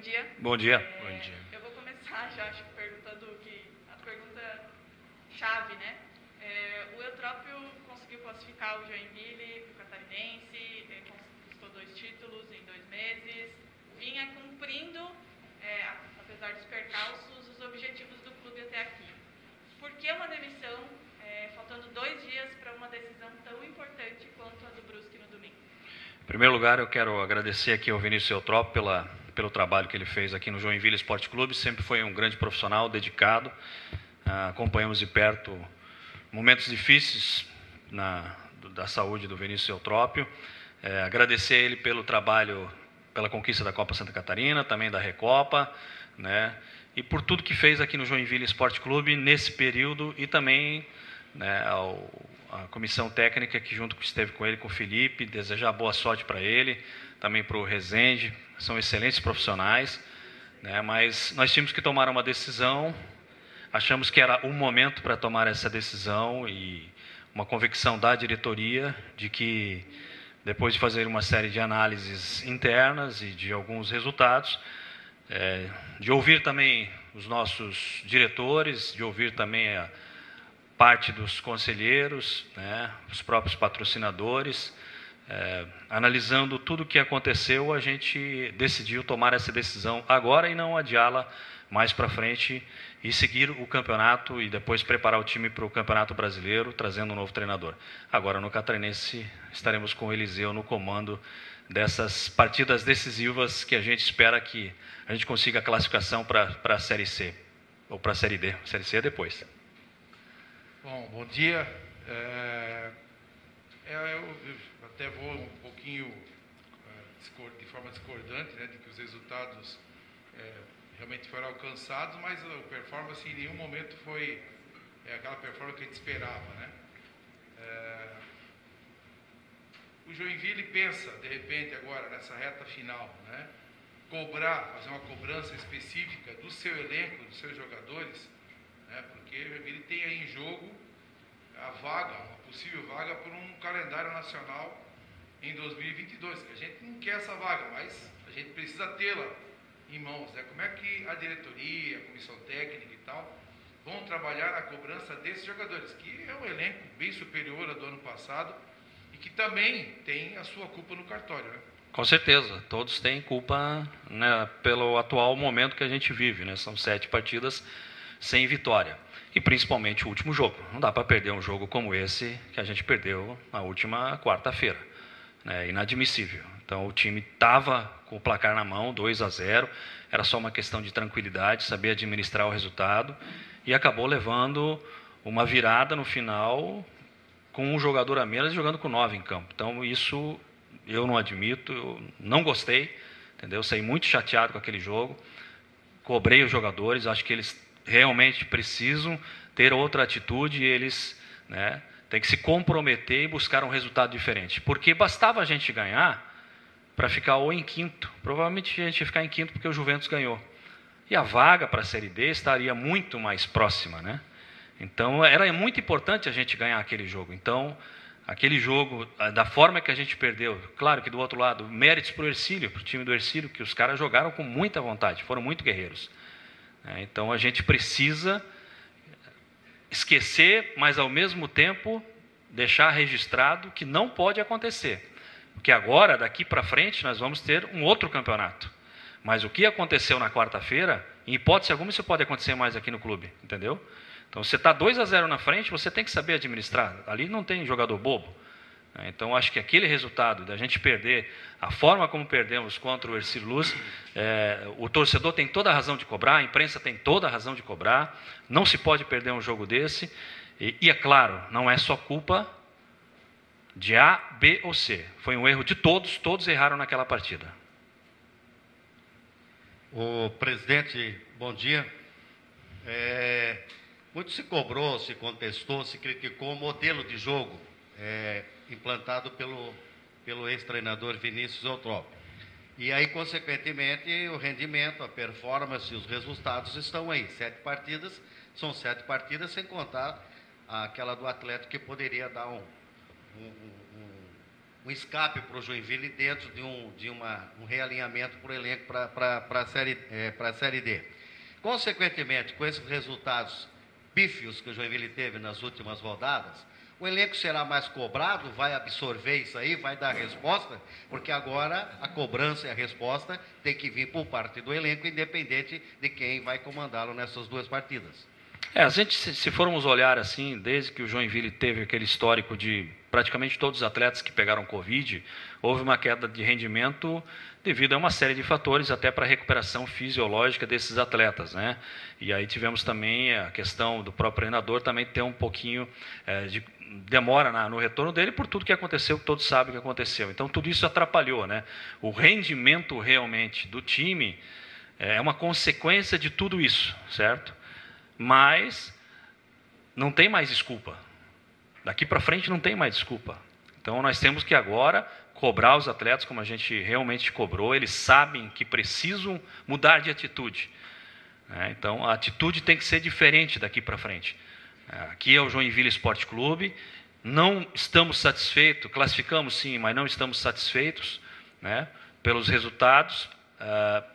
dia. Bom dia. Bom dia. Eu vou começar já, acho que perguntando a pergunta-chave, né? O Eutrópio conseguiu classificar o Joinville para o Catarinense, conquistou 2 títulos em 2 meses, vinha cumprindo, apesar dos percalços, os objetivos do clube até aqui. Por que uma demissão, faltando 2 dias para uma decisão tão importante quanto a do Brusque no domingo? Em primeiro lugar, eu quero agradecer aqui ao Vinícius Eutrópio pelo trabalho que ele fez aqui no Joinville Esporte Clube. Sempre foi um grande profissional, dedicado. Acompanhamos de perto momentos difíceis da saúde do Vinícius Eutrópio. Agradecer a ele pelo trabalho, pela conquista da Copa Santa Catarina, também da Recopa, né? E por tudo que fez aqui no Joinville Esporte Clube nesse período e também, né, a comissão técnica que junto esteve com ele, com o Felipe, desejar boa sorte para ele, também para o Rezende, são excelentes profissionais, né, mas nós tínhamos que tomar uma decisão, achamos que era o momento para tomar essa decisão e uma convicção da diretoria de que, depois de fazer uma série de análises internas e de alguns resultados, de ouvir também os nossos diretores, de ouvir também a parte dos conselheiros, né, os próprios patrocinadores, analisando tudo o que aconteceu, a gente decidiu tomar essa decisão agora e não adiá-la mais para frente e seguir o campeonato e depois preparar o time para o Campeonato Brasileiro, trazendo um novo treinador. Agora, no Catarinense, estaremos com o Eliseu no comando dessas partidas decisivas que a gente espera que a gente consiga a classificação para a Série C, ou para a Série D. Série C é depois. Bom dia. Eu até vou um pouquinho de forma discordante, né, de que os resultados realmente foram alcançados, mas a performance em nenhum momento foi aquela performance que a gente esperava, né? O Joinville pensa, de repente, agora, nessa reta final, né, fazer uma cobrança específica do seu elenco, dos seus jogadores, né, porque o Joinville tem aí em jogo uma possível vaga por um calendário nacional em 2022. A gente não quer essa vaga, mas a gente precisa tê-la em mãos, né? Como é que a diretoria, a comissão técnica e tal, vão trabalhar na cobrança desses jogadores, que é um elenco bem superior ao do ano passado e que também tem a sua culpa no cartório, né? Com certeza, todos têm culpa, né, pelo atual momento que a gente vive, né? São 7 partidas sem vitória. E principalmente o último jogo. Não dá para perder um jogo como esse que a gente perdeu na última quarta-feira. É inadmissível. Então o time estava com o placar na mão, 2-0. Era só uma questão de tranquilidade, saber administrar o resultado. E acabou levando uma virada no final com um jogador a menos e jogando com 9 em campo. Então isso eu não admito, eu não gostei. Entendeu? Saí muito chateado com aquele jogo. Cobrei os jogadores, acho que eles realmente precisam ter outra atitude e eles, né, têm que se comprometer e buscar um resultado diferente. Porque bastava a gente ganhar para ficar ou em quinto. Provavelmente a gente ia ficar em quinto porque o Juventus ganhou. E a vaga para a Série D estaria muito mais próxima, né? Então era muito importante a gente ganhar aquele jogo. Então, aquele jogo, da forma que a gente perdeu, claro que do outro lado, méritos para o Hercílio, para o time do Hercílio, que os caras jogaram com muita vontade, foram muito guerreiros. Então a gente precisa esquecer, mas ao mesmo tempo deixar registrado que não pode acontecer. Porque agora, daqui para frente, nós vamos ter um outro campeonato. Mas o que aconteceu na quarta-feira, em hipótese alguma, isso pode acontecer mais aqui no clube, entendeu? Então, você está 2-0 na frente, você tem que saber administrar. Ali não tem jogador bobo. Então, acho que aquele resultado da gente perder, a forma como perdemos contra o Hercílio Luz, o torcedor tem toda a razão de cobrar, a imprensa tem toda a razão de cobrar, não se pode perder um jogo desse, e é claro, não é só culpa de A, B ou C, foi um erro de todos erraram naquela partida. O presidente, bom dia. Muito se cobrou, se contestou, se criticou o modelo de jogo implantado pelo ex-treinador Vinícius Eutrópio. E aí, consequentemente, o rendimento, a performance e os resultados estão aí. 7 partidas, são 7 partidas, sem contar aquela do Atlético que poderia dar um escape para o Joinville dentro de um realinhamento para o elenco para a Série D. Consequentemente, com esses resultados pífios que o Joinville teve nas últimas rodadas, o elenco será mais cobrado, vai absorver isso aí, vai dar resposta, porque agora a cobrança e a resposta tem que vir por parte do elenco, independente de quem vai comandá-lo nessas duas partidas. A gente, se formos olhar assim, desde que o Joinville teve aquele histórico de praticamente todos os atletas que pegaram Covid, houve uma queda de rendimento devido a uma série de fatores, até para a recuperação fisiológica desses atletas, né? E aí tivemos também a questão do próprio treinador também ter um pouquinho de demora no retorno dele por tudo que aconteceu, que todos sabem que aconteceu. Então, tudo isso atrapalhou, né? O rendimento realmente do time é uma consequência de tudo isso, certo? Mas não tem mais desculpa. Daqui para frente não tem mais desculpa. Então, nós temos que agora cobrar os atletas como a gente realmente cobrou. Eles sabem que precisam mudar de atitude, né? Então, a atitude tem que ser diferente daqui para frente. Aqui é o Joinville Esporte Clube, não estamos satisfeitos, classificamos sim, mas não estamos satisfeitos, né, pelos resultados,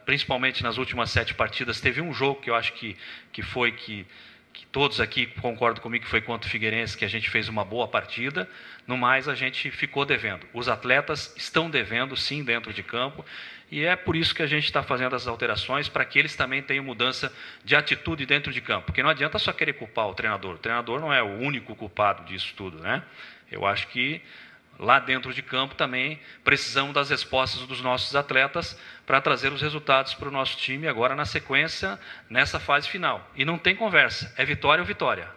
principalmente nas últimas 7 partidas. Teve um jogo que eu acho que todos aqui concordam comigo, que foi contra o Figueirense, que a gente fez uma boa partida. No mais, a gente ficou devendo. Os atletas estão devendo, sim, dentro de campo, e é por isso que a gente está fazendo as alterações, para que eles também tenham mudança de atitude dentro de campo. Porque não adianta só querer culpar o treinador não é o único culpado disso tudo, né? Eu acho que lá dentro de campo também precisamos das respostas dos nossos atletas para trazer os resultados para o nosso time agora na sequência, nessa fase final. E não tem conversa, é vitória ou vitória.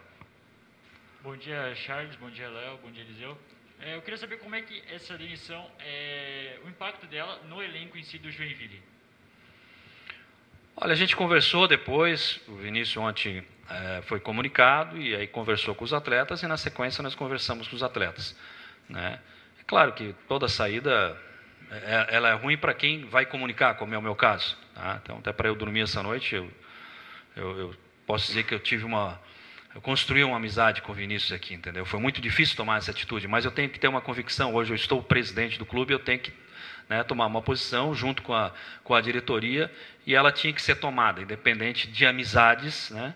Bom dia, Charles, bom dia, Léo, bom dia, Eliseu. Eu queria saber como é que essa demissão, o impacto dela no elenco em si do Joinville. Olha, a gente conversou depois, o Vinícius ontem foi comunicado, e aí conversou com os atletas, e na sequência nós conversamos com os atletas, né? É claro que toda saída ela é ruim para quem vai comunicar, como é o meu caso, tá? Então, até para eu dormir essa noite, eu posso dizer que eu construí uma amizade com o Vinícius aqui, entendeu? Foi muito difícil tomar essa atitude, mas eu tenho que ter uma convicção. Hoje eu estou presidente do clube, eu tenho que, né, tomar uma posição junto com a diretoria, e ela tinha que ser tomada, independente de amizades, né?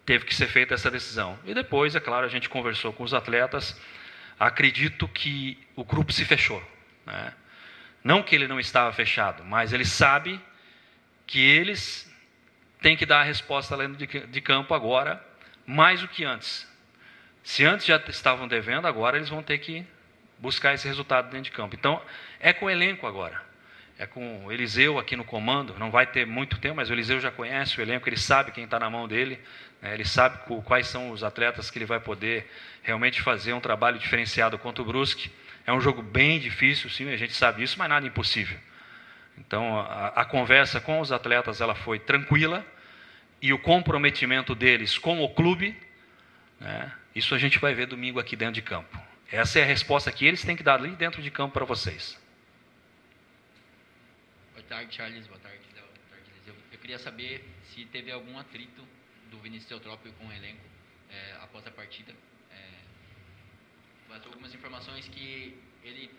Teve que ser feita essa decisão. E depois, é claro, a gente conversou com os atletas. Acredito que o grupo se fechou, né? Não que ele não estava fechado, mas ele sabe que eles têm que dar a resposta lá dentro de campo agora, mais do que antes. Se antes já estavam devendo, agora eles vão ter que buscar esse resultado dentro de campo. Então, é com o elenco agora. É com o Eliseu aqui no comando. Não vai ter muito tempo, mas o Eliseu já conhece o elenco, ele sabe quem está na mão dele, né? Ele sabe quais são os atletas que ele vai poder realmente fazer um trabalho diferenciado contra o Brusque. É um jogo bem difícil, sim, a gente sabe isso, mas nada impossível. Então, a conversa com os atletas ela foi tranquila, e o comprometimento deles com o clube, né, isso a gente vai ver domingo aqui dentro de campo. Essa é a resposta que eles têm que dar ali dentro de campo para vocês. Boa tarde, Charles. Boa tarde, Léo. Boa tarde, Eliseu. Eu queria saber se teve algum atrito do Vinícius Eutrópio com o elenco após a partida. Vazou algumas informações que ele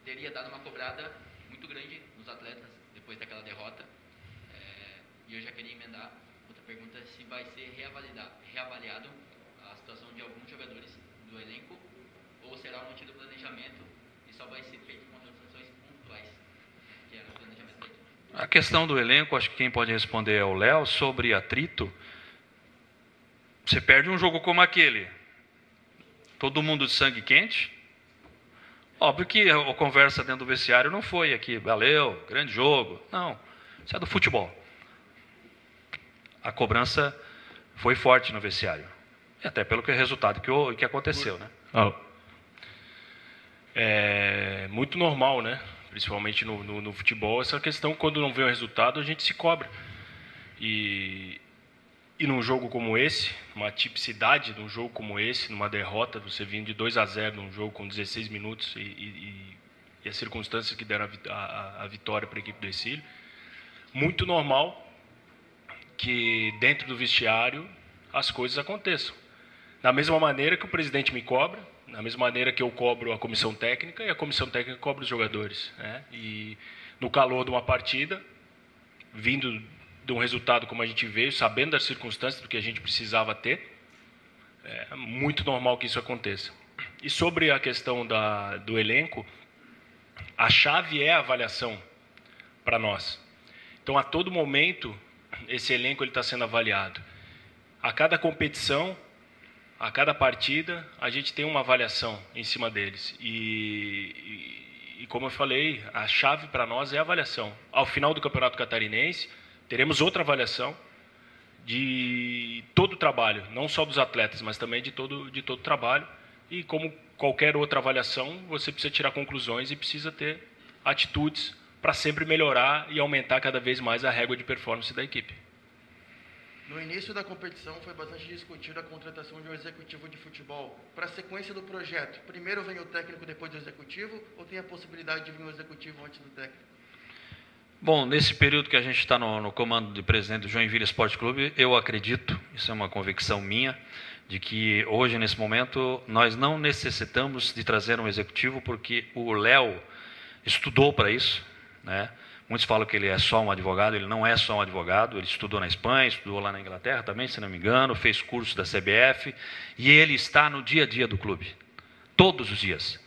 teria dado uma cobrada muito grande nos atletas depois daquela derrota. E eu já queria emendar outra pergunta, se vai ser reavaliado a situação de alguns jogadores do elenco, ou será mantido o planejamento e só vai ser feito com contratações pontuais, que era o planejamento da equipe. A questão do elenco, acho que quem pode responder é o Léo. Sobre atrito, você perde um jogo como aquele, todo mundo de sangue quente. Óbvio que a conversa dentro do vestiário não foi aqui, valeu, grande jogo. Não, isso é do futebol. A cobrança foi forte no vestiário, e até pelo resultado que aconteceu, né? É muito normal, né? Principalmente no futebol, essa questão, quando não vê o resultado, a gente se cobra. E num jogo como esse, uma tipicidade de um jogo como esse, numa derrota, você vindo de 2-0 num jogo com 16 minutos e as circunstâncias que deram a vitória para a equipe do Ercílio, muito normal que dentro do vestiário as coisas aconteçam. Da mesma maneira que o presidente me cobra, Da mesma maneira que eu cobro a comissão técnica e a comissão técnica cobra os jogadores, né? E no calor de uma partida, vindo de um resultado como a gente veio, sabendo das circunstâncias do que a gente precisava ter, é muito normal que isso aconteça. E sobre a questão do elenco, a chave é a avaliação para nós. Então, a todo momento, esse elenco está sendo avaliado. A cada competição, a cada partida, a gente tem uma avaliação em cima deles. E como eu falei, a chave para nós é a avaliação. Ao final do Campeonato Catarinense, teremos outra avaliação de todo o trabalho, não só dos atletas, mas também de todo o trabalho. E como qualquer outra avaliação, você precisa tirar conclusões e precisa ter atitudes para sempre melhorar e aumentar cada vez mais a régua de performance da equipe. No início da competição foi bastante discutida a contratação de um executivo de futebol. Para a sequência do projeto, primeiro vem o técnico, depois do executivo, ou tem a possibilidade de vir um executivo antes do técnico? Bom, nesse período que a gente está no comando de presidente do Joinville Esporte Clube, eu acredito, isso é uma convicção minha, de que hoje, nesse momento, nós não necessitamos de trazer um executivo, porque o Léo estudou para isso, né? Muitos falam que ele é só um advogado, ele não é só um advogado, ele estudou na Espanha, estudou lá na Inglaterra também, se não me engano, fez curso da CBF, e ele está no dia a dia do clube, todos os dias.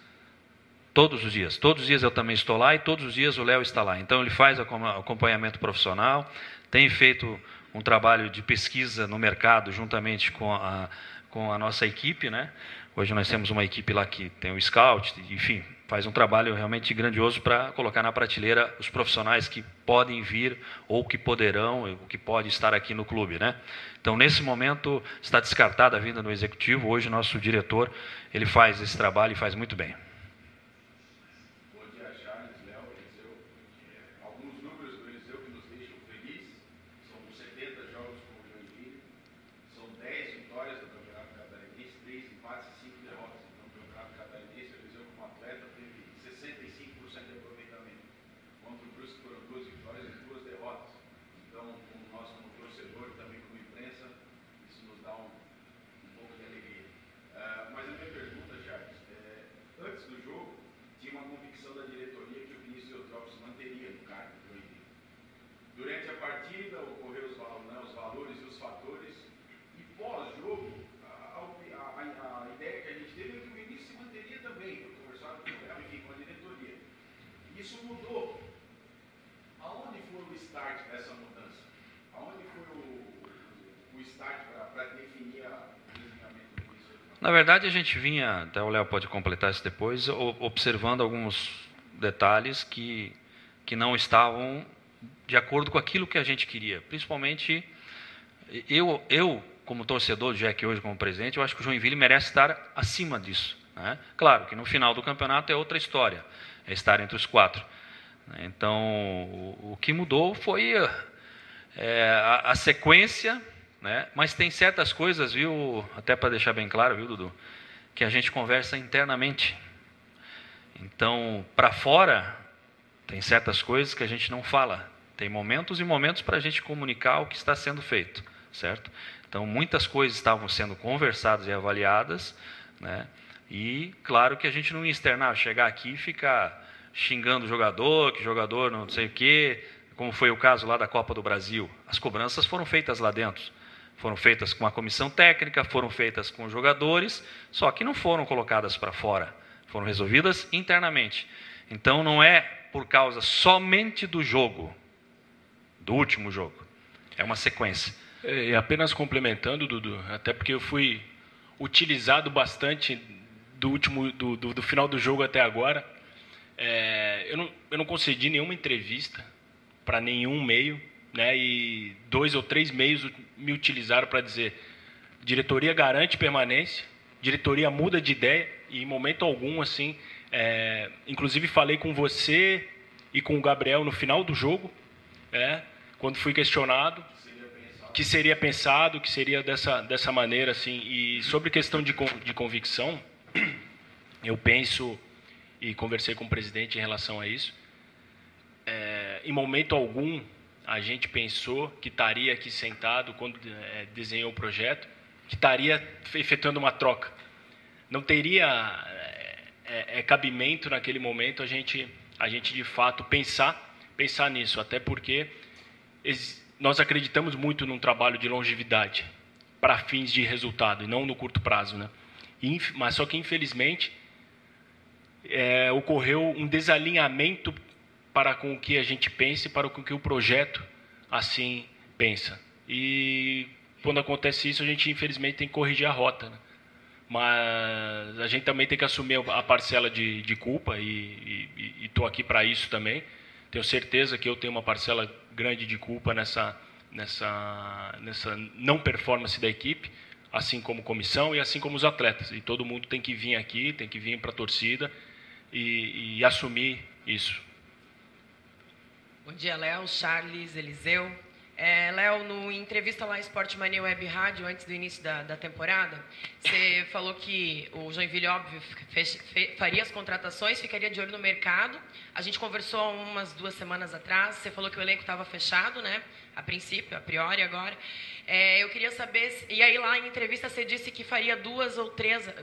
Todos os dias. Todos os dias eu também estou lá e todos os dias o Léo está lá. Então, ele faz acompanhamento profissional, tem feito um trabalho de pesquisa no mercado juntamente com a nossa equipe, né? Hoje nós temos uma equipe lá que tem o scout, enfim, faz um trabalho realmente grandioso para colocar na prateleira os profissionais que podem vir ou que poderão, ou que pode estar aqui no clube, né? Então, nesse momento, está descartada a vinda do executivo. Hoje, nosso diretor, ele faz esse trabalho e faz muito bem. Durante a partida, ocorreram os valores e os fatores, e pós-jogo, a ideia que a gente teve é que o Vinícius se manteria também, foi conversado com o Léo, enfim, com a diretoria. Isso mudou. Aonde foi o start dessa mudança? Aonde foi o start para definir o desenvolvimento do Vinícius? Na verdade, a gente vinha, até o Léo pode completar isso depois, observando alguns detalhes que não estavam de acordo com aquilo que a gente queria. Principalmente, eu como torcedor do Jack hoje como presidente, eu acho que o Joinville merece estar acima disso, né? Claro que no final do campeonato é outra história, é estar entre os 4. Então, o que mudou foi a sequência, né? Mas tem certas coisas, viu, até para deixar bem claro, viu, Dudu, que a gente conversa internamente. Então, para fora, tem certas coisas que a gente não fala. Tem momentos e momentos para a gente comunicar o que está sendo feito, certo? Então, muitas coisas estavam sendo conversadas e avaliadas, né? E, claro, que a gente não ia externar, chegar aqui e ficar xingando o jogador, que jogador não sei o quê, como foi o caso lá da Copa do Brasil. As cobranças foram feitas lá dentro. Foram feitas com a comissão técnica, foram feitas com os jogadores, só que não foram colocadas para fora. Foram resolvidas internamente. Então, não é por causa somente do jogo, do último jogo. É uma sequência. E apenas complementando, Dudu, até porque eu fui utilizado bastante do final do jogo até agora. Eu não concedi nenhuma entrevista para nenhum meio, né? E 2 ou 3 meios me utilizaram para dizer: diretoria garante permanência, diretoria muda de ideia, e em momento algum, assim, inclusive falei com você e com o Gabriel no final do jogo, quando fui questionado, que seria pensado, que seria dessa maneira, assim. E sobre questão de convicção, eu penso, e conversei com o presidente em relação a isso, em momento algum a gente pensou que estaria aqui sentado, quando desenhou o projeto, que estaria efetuando uma troca. não teria cabimento naquele momento a gente de fato pensar nisso, até porque nós acreditamos muito num trabalho de longevidade para fins de resultado e não no curto prazo, né? Mas só que infelizmente ocorreu um desalinhamento para com o que a gente pensa e para com o que o projeto assim pensa. E quando acontece isso, a gente infelizmente tem que corrigir a rota, né? Mas a gente também tem que assumir a parcela de culpa e estou aqui para isso também. Tenho certeza que eu tenho uma parcela grande de culpa nessa não performance da equipe, assim como comissão e assim como os atletas. E todo mundo tem que vir aqui, tem que vir para a torcida e assumir isso. Bom dia, Léo, Charles, Eliseu. Léo, no entrevista lá Sport Mania Web Rádio, antes do início da temporada, você falou que o Joinville, óbvio, faria as contratações, ficaria de olho no mercado. A gente conversou há umas 2 semanas atrás, você falou que o elenco estava fechado, né? A princípio, a priori agora. Eu queria saber, e aí lá em entrevista você disse que faria 2 ou 3,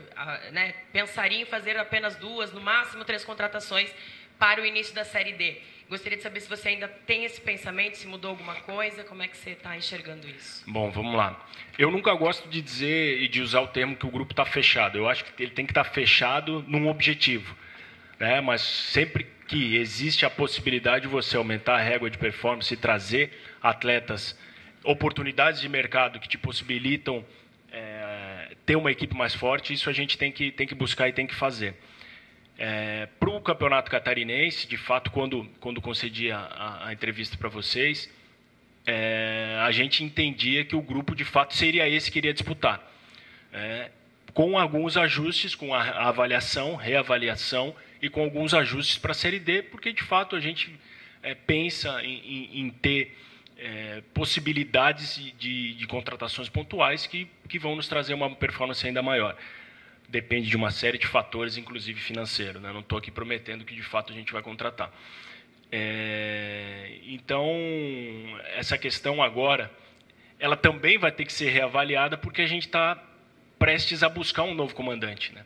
né? Pensaria em fazer apenas 2, no máximo 3 contratações para o início da Série D. Gostaria de saber se você ainda tem esse pensamento, se mudou alguma coisa, como é que você está enxergando isso? Bom, vamos lá. Eu nunca gosto de dizer e de usar o termo que o grupo está fechado. Eu acho que ele tem que estar fechado num objetivo, né? Mas sempre que existe a possibilidade de você aumentar a régua de performance e trazer atletas, oportunidades de mercado que te possibilitam ter uma equipe mais forte, isso a gente tem que buscar e tem que fazer. Para o Campeonato Catarinense, de fato, quando concedi a entrevista para vocês, a gente entendia que o grupo, de fato, seria esse que iria disputar. Com alguns ajustes, com a avaliação, reavaliação e com alguns ajustes para a Série D, porque, de fato, a gente pensa em ter possibilidades de contratações pontuais que vão nos trazer uma performance ainda maior. Depende de uma série de fatores, inclusive financeiro, né? Não estou aqui prometendo que, de fato, a gente vai contratar. Então, essa questão agora, ela também vai ter que ser reavaliada porque a gente está prestes a buscar um novo comandante, né?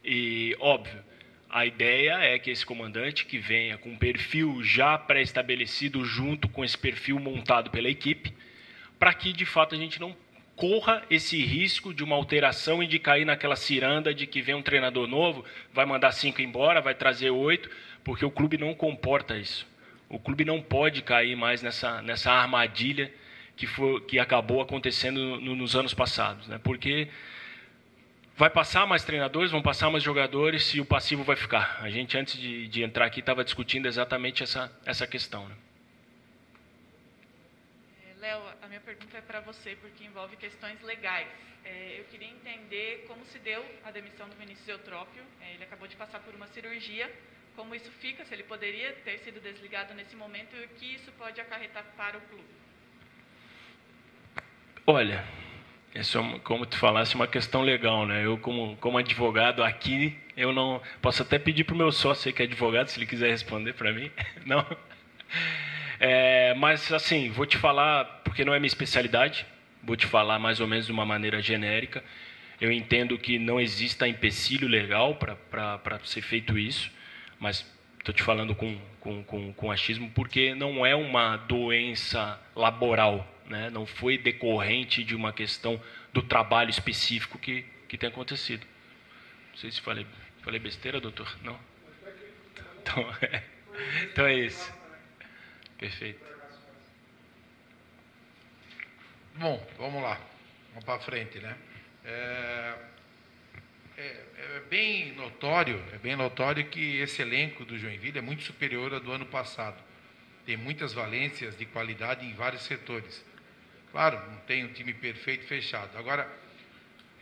E, óbvio, a ideia é que esse comandante que venha com um perfil já pré-estabelecido junto com esse perfil montado pela equipe, para que, de fato, a gente não corra esse risco de uma alteração e de cair naquela ciranda de que vem um treinador novo, vai mandar 5 embora, vai trazer 8, porque o clube não comporta isso. O clube não pode cair mais nessa armadilha que acabou acontecendo nos anos passados, né? Porque vai passar mais treinadores, vão passar mais jogadores e o passivo vai ficar. A gente, antes de entrar aqui, estava discutindo exatamente essa questão, né? Léo, a minha pergunta é para você, porque envolve questões legais. Eu queria entender como se deu a demissão do Vinícius Eutrópio. Ele acabou de passar por uma cirurgia. Como isso fica, se ele poderia ter sido desligado nesse momento e o que isso pode acarretar para o clube? Olha, isso é, como tu falasse, uma questão legal, né? Eu, como advogado aqui, eu não... Posso até pedir para o meu sócio, que é advogado, se ele quiser responder para mim. Não? Mas, assim, vou te falar, porque não é minha especialidade, vou te falar mais ou menos de uma maneira genérica. Eu entendo que não exista empecilho legal para ser feito isso, mas estou te falando com achismo porque não é uma doença laboral, né? Não foi decorrente de uma questão do trabalho específico que tem acontecido. Não sei se falei besteira, doutor? Não? Então é isso. Perfeito. Bom, vamos lá. Vamos para frente, né? É bem notório que esse elenco do Joinville é muito superior ao do ano passado. Tem muitas valências de qualidade em vários setores. Claro, não tem um time perfeito fechado. Agora,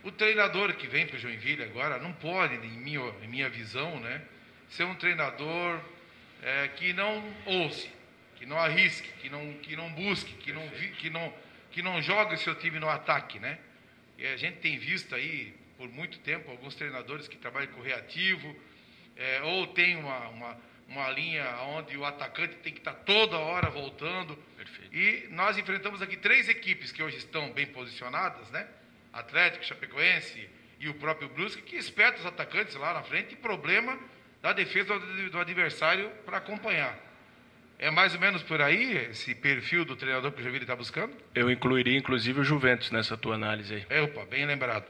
o treinador que vem para o Joinville agora não pode, em minha visão, né, ser um treinador que não ouse, que não arrisque, que não busque, que não jogue o seu time no ataque, né? E a gente tem visto aí, por muito tempo, alguns treinadores que trabalham com reativo, ou tem uma linha onde o atacante tem que estar toda hora voltando. Perfeito. E nós enfrentamos aqui 3 equipes que hoje estão bem posicionadas, né? Atlético, Chapecoense e o próprio Brusque, que espeta os atacantes lá na frente e problema da defesa do adversário para acompanhar. É mais ou menos por aí esse perfil do treinador que o Joinville está buscando? Eu incluiria, inclusive, o Juventus nessa tua análise aí. Opa, bem lembrado.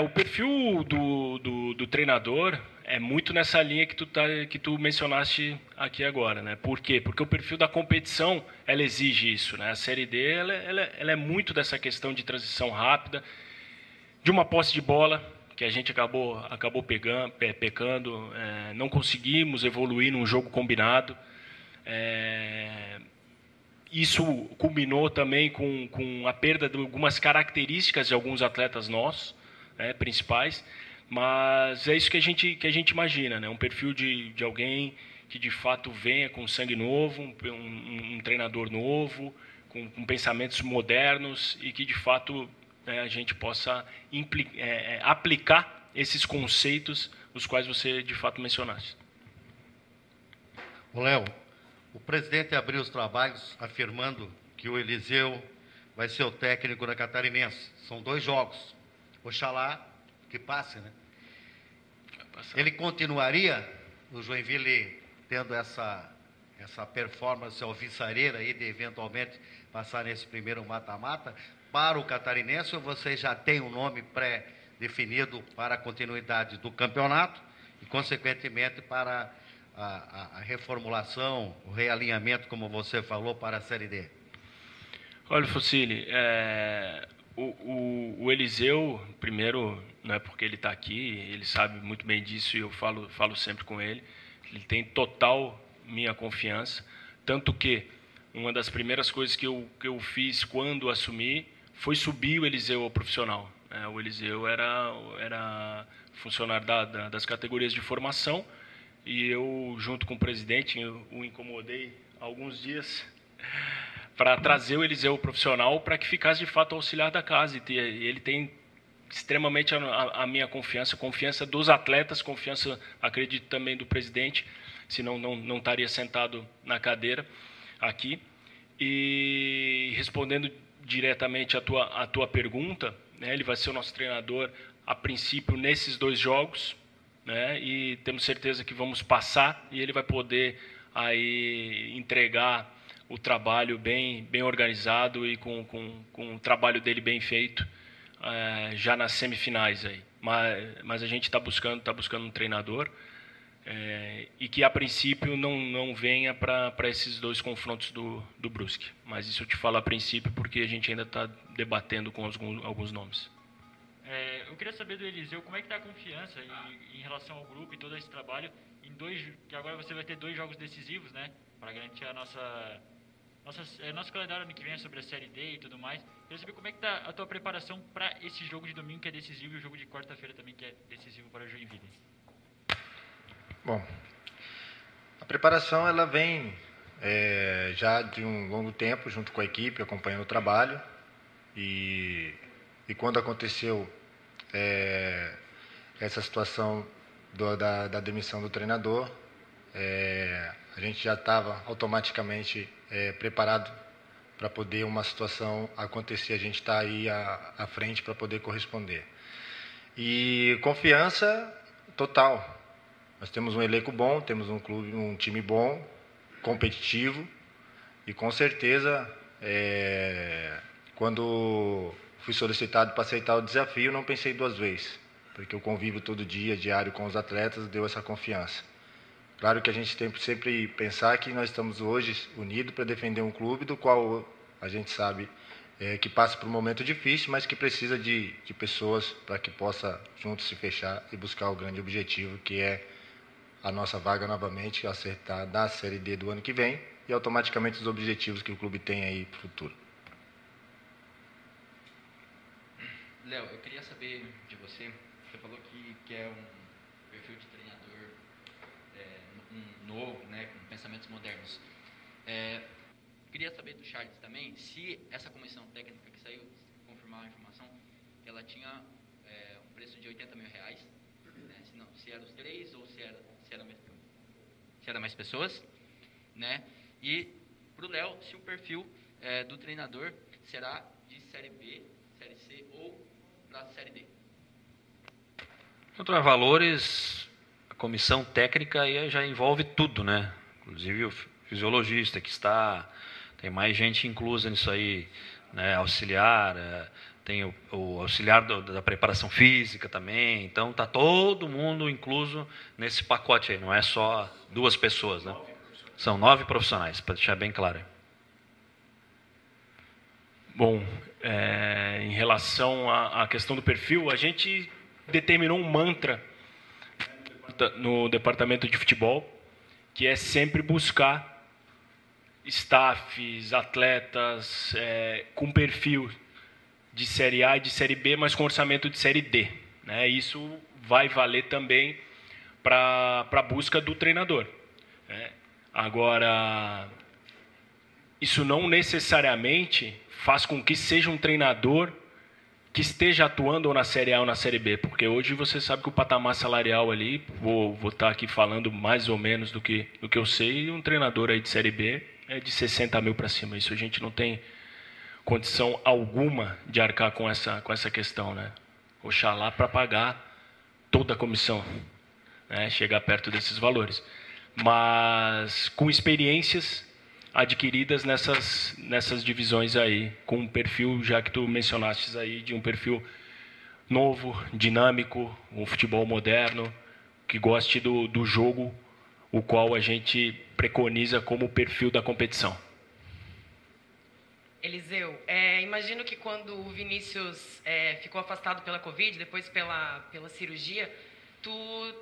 O perfil do treinador é muito nessa linha que tu mencionaste aqui agora, né? Por quê? Porque o perfil da competição, ela exige isso, né? A Série D, ela é muito dessa questão de transição rápida, de uma posse de bola, que a gente acabou pecando, não conseguimos evoluir num jogo combinado. Isso culminou também com a perda de algumas características de alguns atletas nossos, principais, mas é isso que a gente imagina, né? Um perfil de alguém que de fato venha com sangue novo, um treinador novo, com pensamentos modernos e que de fato a gente possa aplicar esses conceitos os quais você de fato mencionaste. Léo, o presidente abriu os trabalhos afirmando que o Eliseu vai ser o técnico da Catarinense. São 2 jogos. Oxalá que passe, né? Ele continuaria no Joinville tendo essa performance alvissareira aí de eventualmente passar nesse primeiro mata-mata para o Catarinense, ou você já tem um nome pré-definido para a continuidade do campeonato e, consequentemente, para a reformulação, o realinhamento, como você falou, para a Série D? Olha, Focili, o Eliseu, primeiro, não é porque ele está aqui, ele sabe muito bem disso e eu falo sempre com ele. Ele tem total minha confiança, tanto que uma das primeiras coisas que eu fiz quando assumi foi subir o Eliseu ao profissional. O Eliseu era funcionário das categorias de formação e eu, junto com o presidente, o incomodei alguns dias para trazer o Eliseu profissional para que ficasse de fato auxiliar da casa. E ele tem extremamente a minha confiança dos atletas, confiança, acredito, também do presidente, senão não estaria sentado na cadeira aqui. E respondendo diretamente a tua pergunta, né, ele vai ser o nosso treinador a princípio nesses 2 jogos, né, e temos certeza que vamos passar e ele vai poder aí entregar o trabalho bem organizado e com o trabalho dele bem feito já nas semifinais aí. Mas a gente está buscando um treinador e que a princípio não venha para esses 2 confrontos do Brusque. Mas isso eu te falo a princípio porque a gente ainda está debatendo com alguns nomes. Eu queria saber do Eliseu como é que está a confiança em relação ao grupo e todo esse trabalho que agora você vai ter 2 jogos decisivos, né, para garantir nosso calendário ano que vem é sobre a Série D e tudo mais. Queria saber como é que está a tua preparação para esse jogo de domingo que é decisivo e o jogo de quarta-feira também que é decisivo para o Joinville. Bom, a preparação ela vem já de um longo tempo junto com a equipe, acompanhando o trabalho e quando aconteceu essa situação da demissão do treinador, a gente já estava automaticamente preparado para poder uma situação acontecer, a gente está aí à frente para poder corresponder. E confiança total. Nós temos um elenco bom, temos um time bom, competitivo e com certeza quando fui solicitado para aceitar o desafio, não pensei 2 vezes, porque o convívio todo dia, diário com os atletas, deu essa confiança. Claro que a gente tem que sempre pensar que nós estamos hoje unidos para defender um clube do qual a gente sabe que passa por um momento difícil, mas que precisa de pessoas para que possa juntos se fechar e buscar o grande objetivo, que é a nossa vaga novamente, acertar da Série D do ano que vem e automaticamente os objetivos que o clube tem aí para o futuro. Léo, eu queria saber de você, você falou que é um perfil de treinador novo, né, com pensamentos modernos. Queria saber do Charles também, se essa comissão técnica que saiu, confirmar a informação, que ela tinha um preço de R$80 mil, né, se eram os 3 ou se era mais pessoas, né? E para o Léo, se o perfil do treinador será de Série B, Série C ou para a Série D. Quanto a valores, a comissão técnica aí já envolve tudo, né? Inclusive o fisiologista que está, tem mais gente inclusa nisso aí, né? Auxiliar, tem o auxiliar da preparação física também, então está todo mundo incluso nesse pacote aí, não é só 2 pessoas, né? São 9 profissionais, para deixar bem claro. Bom, em relação à questão do perfil, a gente determinou um mantra no departamento de futebol, que é sempre buscar staffs, atletas com perfil de Série A e de Série B, mas com orçamento de Série D, né? Isso vai valer também para a busca do treinador, né? Agora, isso não necessariamente faz com que seja um treinador que esteja atuando ou na Série A ou na Série B, porque hoje você sabe que o patamar salarial ali, vou estar aqui falando mais ou menos do que eu sei, um treinador aí de Série B é de 60 mil para cima. Isso a gente não tem condição alguma de arcar com essa questão, né? Oxalá para pagar toda a comissão, né? Chegar perto desses valores. Mas com experiências adquiridas nessas divisões aí, com um perfil, já que tu mencionaste aí, de um perfil novo, dinâmico, um futebol moderno, que goste do jogo, o qual a gente preconiza como perfil da competição. Eliseu, imagino que quando o Vinícius ficou afastado pela Covid, depois pela cirurgia, tu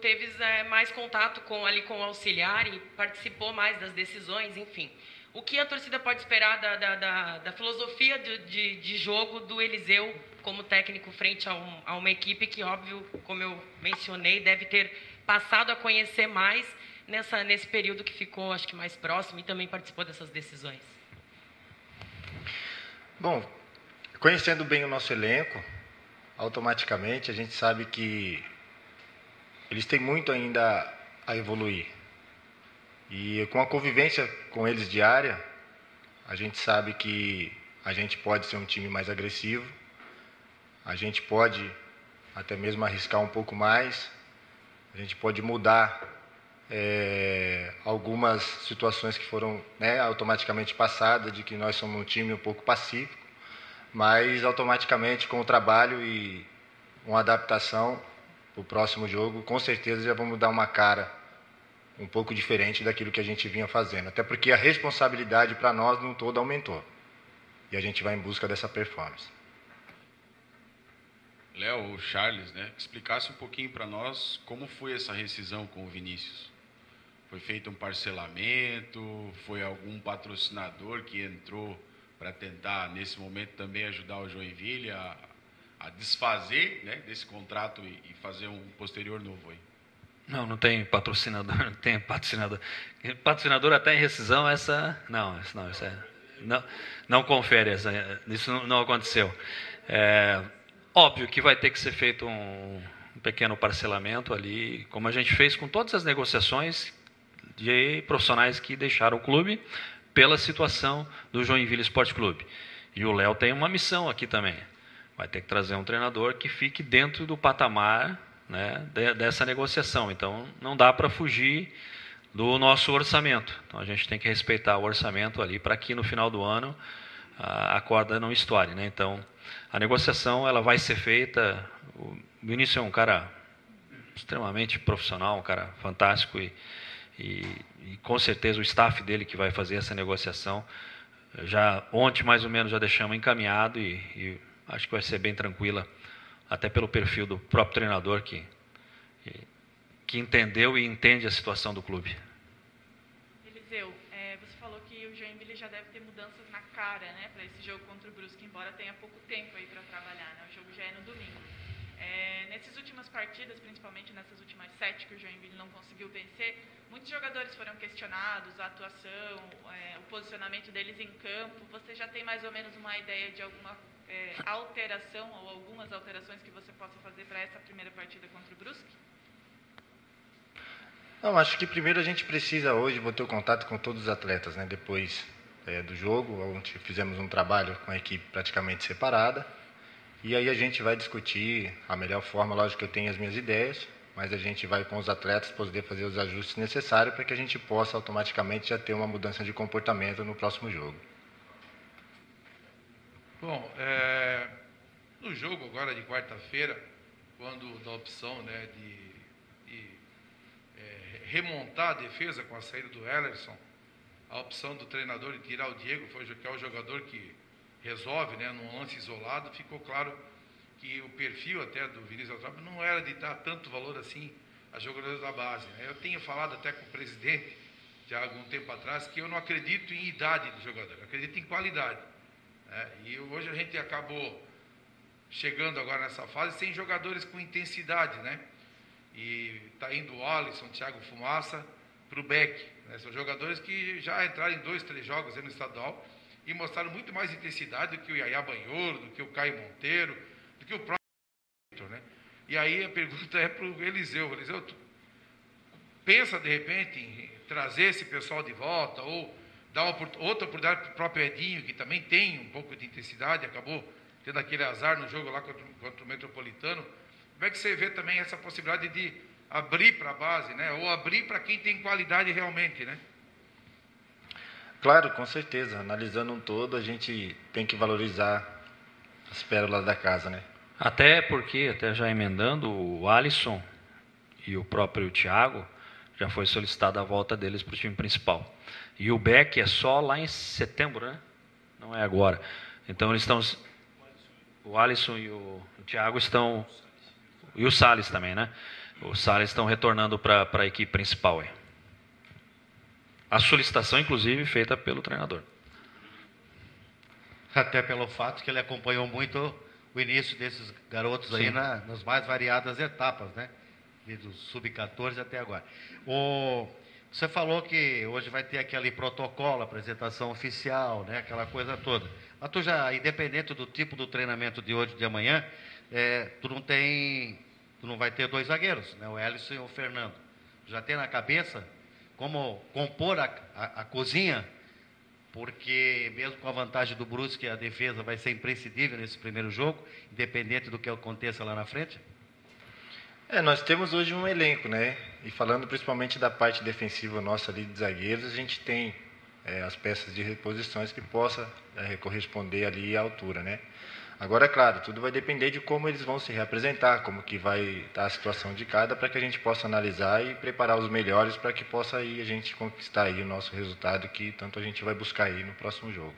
teves mais contato com o auxiliar e participou mais das decisões, enfim. O que a torcida pode esperar da filosofia de jogo do Eliseu como técnico frente a uma equipe que, óbvio, como eu mencionei, deve ter passado a conhecer mais nesse período que ficou, acho que, mais próximo e também participou dessas decisões? Bom, conhecendo bem o nosso elenco, automaticamente a gente sabe que eles têm muito ainda a evoluir. E com a convivência com eles diária, a gente sabe que a gente pode ser um time mais agressivo, a gente pode até mesmo arriscar um pouco mais, a gente pode mudar algumas situações que foram automaticamente passadas, de que nós somos um time um pouco pacífico, mas automaticamente com o trabalho e uma adaptação para o próximo jogo, com certeza já vamos dar uma cara um pouco diferente daquilo que a gente vinha fazendo. Até porque a responsabilidade para nós no todo aumentou. E a gente vai em busca dessa performance. Léo, o Charles, né, explicasse um pouquinho para nós como foi essa rescisão com o Vinícius. Foi feito um parcelamento? Foi algum patrocinador que entrou para tentar, nesse momento, também ajudar o Joinville a desfazer, né, desse contrato e fazer um posterior novo aí? Não tem patrocinador, não tem patrocinador. Patrocinador até em rescisão, não confere, isso não aconteceu. Óbvio que vai ter que ser feito um pequeno parcelamento ali, como a gente fez com todas as negociações de profissionais que deixaram o clube pela situação do Joinville Esporte Clube. E o Léo tem uma missão aqui também. Vai ter que trazer um treinador que fique dentro do patamar, né, dessa negociação. Então, não dá para fugir do nosso orçamento. Então, a gente tem que respeitar o orçamento ali para que no final do ano a corda não estoure, né? Então, a negociação ela vai ser feita. O Vinícius é um cara extremamente profissional, um cara fantástico e com certeza o staff dele que vai fazer essa negociação. Já ontem, mais ou menos, já deixamos encaminhado e acho que vai ser bem tranquila, até pelo perfil do próprio treinador que entendeu e entende a situação do clube. Eliseu, você falou que o Joinville já deve ter mudanças na cara, né, para esse jogo contra o Brusque, embora tenha pouco tempo aí para trabalhar, né? O jogo já é no domingo. Nessas últimas partidas, principalmente nessas últimas 7 que o Joinville não conseguiu vencer, muitos jogadores foram questionados, a atuação, o posicionamento deles em campo. Você já tem mais ou menos uma ideia de alguma alteração ou algumas alterações que você possa fazer para essa primeira partida contra o Brusque? Não, acho que primeiro a gente precisa hoje, vou ter o contato com todos os atletas, né? Depois do jogo, onde fizemos um trabalho com a equipe praticamente separada. E aí a gente vai discutir a melhor forma, lógico que eu tenho as minhas ideias, mas a gente vai com os atletas poder fazer os ajustes necessários para que a gente possa automaticamente já ter uma mudança de comportamento no próximo jogo. Bom, no jogo agora de quarta-feira, quando da opção, né, de remontar a defesa com a saída do Ellerson, a opção do treinador de tirar o Diego, que é o jogador que resolve, né, num lance isolado, ficou claro que o perfil até do Vinícius Eutrópio não era de dar tanto valor assim a jogadores da base, né? Eu tinha falado até com o presidente, já há algum tempo atrás, que eu não acredito em idade de jogador, eu acredito em qualidade, né? E hoje a gente acabou chegando agora nessa fase sem jogadores com intensidade, né? E está indo o Alisson, Thiago Fumaça, para o Beck, né? São jogadores que já entraram em 2, 3 jogos aí no estadual e mostraram muito mais intensidade do que o Yaya Banhoro, do que o Caio Monteiro, do que o próprio Victor, né? E aí a pergunta é para o Eliseu. Eliseu, tu pensa de repente em trazer esse pessoal de volta ou dar outra oportunidade para o próprio Edinho, que também tem um pouco de intensidade, acabou tendo aquele azar no jogo lá contra o Metropolitano. Como é que você vê também essa possibilidade de abrir para a base, né? Ou abrir para quem tem qualidade realmente, né? Claro, com certeza. Analisando um todo, a gente tem que valorizar as pérolas da casa, né? Até porque, até já emendando, o Alisson e o próprio Thiago, já foi solicitada a volta deles para o time principal. E o Beck é só lá em setembro, né? Não é agora. Então eles estão... O Alisson e o Thiago estão... E o Salles também, né? O Salles estão retornando para a equipe principal. Aí. A solicitação, inclusive, feita pelo treinador. Até pelo fato que ele acompanhou muito o início desses garotos aí nas mais variadas etapas, né? Do sub-14 até agora. Você falou que hoje vai ter aquele protocolo, apresentação oficial, né? Aquela coisa toda. Mas tu já, independente do tipo do treinamento de hoje e de amanhã, tu não vai ter 2 zagueiros, né? O Elison e o Fernando. Já tem na cabeça como compor a cozinha, porque mesmo com a vantagem do Brusque, a defesa vai ser imprescindível nesse primeiro jogo, independente do que aconteça lá na frente? Nós temos hoje um elenco, né? E falando principalmente da parte defensiva nossa ali de zagueiros, a gente tem as peças de reposições que possa corresponder ali à altura, né? Agora, é claro, tudo vai depender de como eles vão se reapresentar, como que vai estar a situação de cada, para que a gente possa analisar e preparar os melhores para que possa aí a gente conquistar aí o nosso resultado que tanto a gente vai buscar aí no próximo jogo.